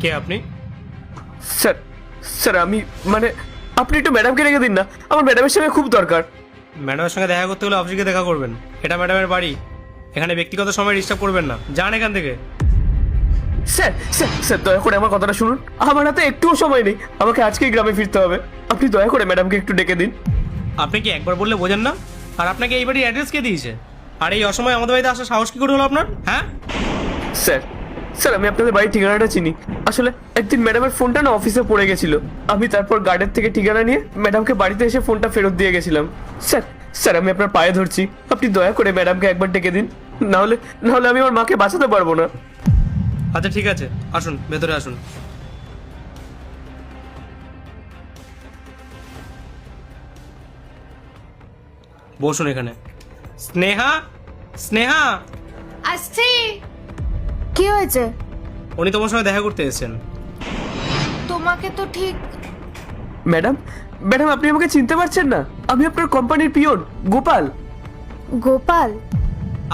কে আপনি? Sir sir আমি মানে আপনি একটু ম্যাডামকে রেখে দিন না, আমার ম্যাডামের সঙ্গে খুব দরকার। ম্যাডামের সঙ্গে দেখা করতে হলে অফিসে দেখা করবেন। এটা ম্যাডামের বাড়ি, এখানে ব্যক্তিগত সময় ডিস্টার্ব করবেন না। যান এখান থেকে। স্যার স্যার স্যার দয়া করে আমার কথাটা শুনুন, আমার হাতে একটুও সময় নেই, আমাকে আজকেই গ্রামে ফিরতে হবে। আপনি দয়া করে ম্যাডামকে একটু ডেকে দিন। আপনি কি একবার বললে বোঝেন না? আর আপনাকে এই বাড়ির অ্যাড্রেস কে দিয়েছে? আর এই অসময়ে আমাদের বাড়িতে আসার সাহস কি করে হলো আপনার? হ্যাঁ স্যার স্যার আমি আপনাদের বাড়ির ঠিকানাটা চিনি। আসলে একদিন ম্যাডামের ফোনটা না অফিসে পড়ে গেছিল, আমি তারপর গার্ডের থেকে ঠিকানা নিয়ে ম্যাডামকে বাড়িতে এসে ফোনটা ফেরত দিয়ে গেছিলাম। স্যার স্যার আমি আপনার পায়ে ধরছি, আপনি দয়া করে ম্যাডামকে একবার ডেকে দিন, নাহলে নাহলে আমি আমার মাকে বাঁচাতে পারবো না। আচ্ছা ঠিক আছে, আসুন ভেতরে আসুন। বসুন এখানে। স্নেহা, স্নেহা, আসছি। কি হয়েছে? উনি তোমার সঙ্গে দেখা করতে এসেছেন। তোমাকে তো ঠিক ম্যাডাম ম্যাডাম আপনি আমাকে চিনতে পারছেন না? আমি আপনার কোম্পানির পিয়ন গোপাল। গোপাল?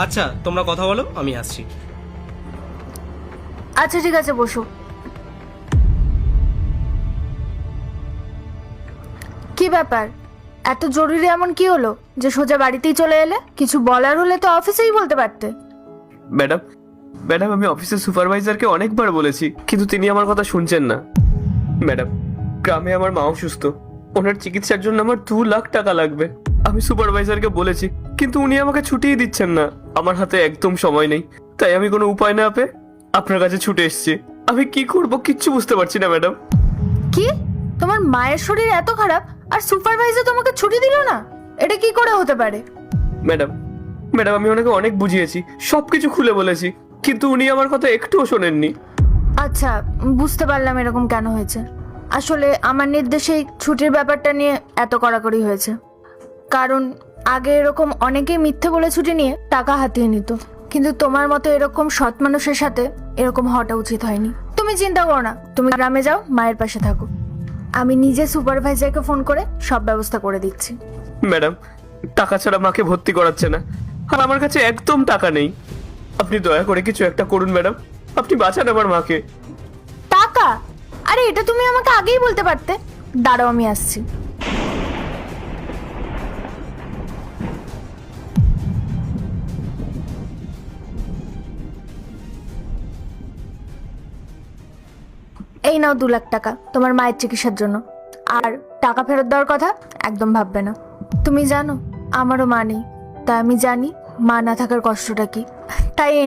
আচ্ছা তোমরা কথা বলো, আমি আসছি। আচ্ছা ঠিক আছে, বসো। কি ব্যাপার, এত জরুরি এমন কি হলো যে সোজা বাড়িতেই চলে এলে? কিছু বলার হলে তো অফিসেই বলতে পারতে। ম্যাডাম ম্যাডাম আমি অফিসের সুপারভাইজারকে অনেকবার বলেছি, কিন্তু তিনি আমার কথা শুনছেন না। ম্যাডাম গ্রামে আমার মা অসুস্থ, ওনার চিকিৎসার জন্য আমার 2 লাখ টাকা লাগবে। আমি সুপারভাইজারকে বলেছি, কিন্তু উনি আমাকে ছুটিয়ে দিচ্ছেন না। আমার হাতে একদম সময় নেই, তাই আমি কোনো উপায় না পেয়ে আপনার কাছে ছুটে এসেছি। আমি কি করব কিচ্ছু বুঝতে পারছি না ম্যাডাম। কি, তোমার মায়ের শরীর এত খারাপ আর সুপারভাইজার তোমাকে ছুটি দিল না? এটা কি করে হতে পারে? ম্যাডাম ম্যাডাম আমি ওনাকে অনেক বুঝিয়েছি, সবকিছু খুলে বলেছি, কিন্তু উনি আমার কথা একটুও শোনেননি। আচ্ছা, বুঝতে পারলাম এরকম কেন হয়েছে। আসলে আমার নির্দেশেই ছুটির ব্যাপারটা নিয়ে এত কড়াকড়ি হয়েছে, কারণ আগে এরকম অনেকেই মিথ্যে বলে ছুটি নিয়ে টাকা হাতিয়ে নিত, কিন্তু তোমার মতো এরকম সৎ মানুষের সাথে এরকম হওয়াটা উচিত হয়নি। তুমি চিন্তা করো না, তুমি গ্রামে যাও, মায়ের পাশে থাকো। আমি নিজে সুপারভাইজারকে ফোন করে সব ব্যবস্থা করে দিচ্ছি। ম্যাডাম টাকা ছাড়া মাকে ভর্তি করাচ্ছে না, আর আমার কাছে একদম টাকা নেই। আপনি দয়া করে কিছু একটা করুন ম্যাডাম, আপনি বাঁচান আমার মাকে। টাকা? আরে এটা তুমি আমাকে আগেই বলতে পারতে। দাঁড়াও, আমি আসছি। এই নাও 2 লাখ টাকা তোমার মায়ের চিকিৎসার জন্য। আর টাকা ফেরত দেওয়ার কথা একদম ভাববে না। তুমি জানো আমারও মা নেই, তাই আমি জানি মা না থাকার কষ্টটা কি। তাই